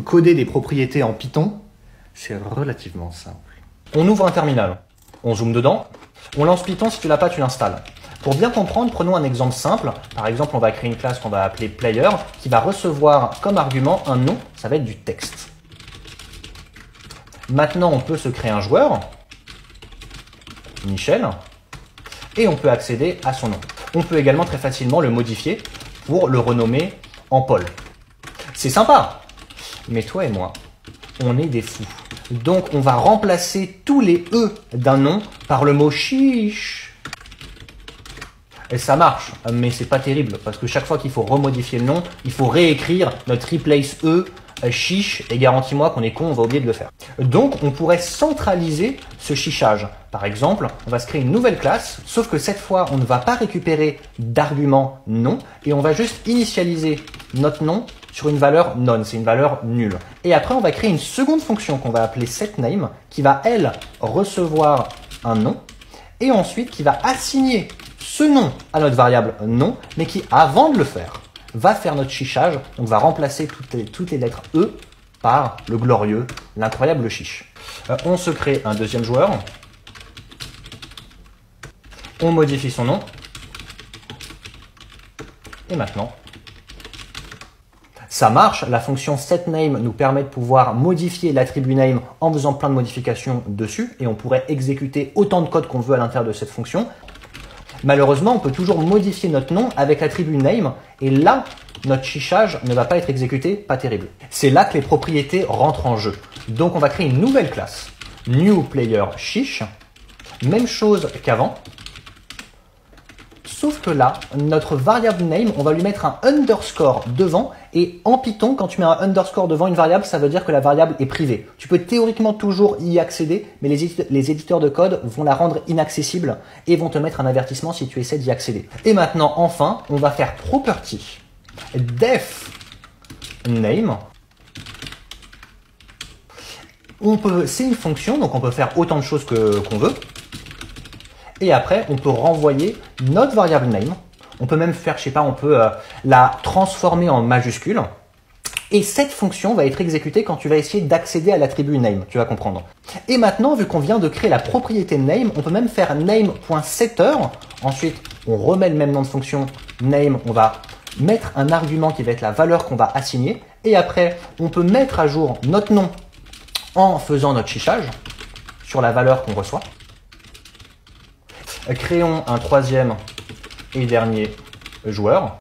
Coder des propriétés en Python, c'est relativement simple. On ouvre un terminal, on zoome dedans, on lance Python, si tu l'as pas, tu l'installes. Pour bien comprendre, prenons un exemple simple. Par exemple, on va créer une classe qu'on va appeler player qui va recevoir comme argument un nom, ça va être du texte. Maintenant, on peut se créer un joueur, Michel, et on peut accéder à son nom. On peut également très facilement le modifier pour le renommer en Paul. C'est sympa, mais toi et moi, on est des fous. Donc, on va remplacer tous les E d'un nom par le mot chiche. Et ça marche, mais c'est pas terrible, parce que chaque fois qu'il faut remodifier le nom, il faut réécrire notre replace E, chiche, et garantis-moi qu'on est con, on va oublier de le faire. Donc, on pourrait centraliser ce chichage. Par exemple, on va se créer une nouvelle classe, sauf que cette fois, on ne va pas récupérer d'argument nom, et on va juste initialiser notre nom sur une valeur none, c'est une valeur nulle. Et après, on va créer une seconde fonction qu'on va appeler setName, qui va, elle, recevoir un nom, et ensuite qui va assigner ce nom à notre variable nom, mais qui, avant de le faire, va faire notre chichage, donc va remplacer toutes les lettres E par le glorieux, l'incroyable chiche. On se crée un deuxième joueur, on modifie son nom, et maintenant, ça marche. La fonction setName nous permet de pouvoir modifier l'attribut name en faisant plein de modifications dessus, et on pourrait exécuter autant de code qu'on veut à l'intérieur de cette fonction. Malheureusement, on peut toujours modifier notre nom avec l'attribut name, et là, notre chichage ne va pas être exécuté, pas terrible. C'est là que les propriétés rentrent en jeu. Donc, on va créer une nouvelle classe, new player chiche, même chose qu'avant, sauf que là, notre variable name, on va lui mettre un underscore devant, et en Python, quand tu mets un underscore devant une variable, ça veut dire que la variable est privée. Tu peux théoriquement toujours y accéder, mais les éditeurs de code vont la rendre inaccessible et vont te mettre un avertissement si tu essaies d'y accéder. Et maintenant, enfin, on va faire property def name. C'est une fonction, donc on peut faire autant de choses qu'on veut. Et après, on peut renvoyer notre variable name. On peut même faire, je sais pas, on peut la transformer en majuscule. Et cette fonction va être exécutée quand tu vas essayer d'accéder à l'attribut name, tu vas comprendre. Et maintenant, vu qu'on vient de créer la propriété name, on peut même faire name.setter. Ensuite, on remet le même nom de fonction name. On va mettre un argument qui va être la valeur qu'on va assigner. Et après, on peut mettre à jour notre nom en faisant notre chichage sur la valeur qu'on reçoit. Créons un troisième et dernier joueur.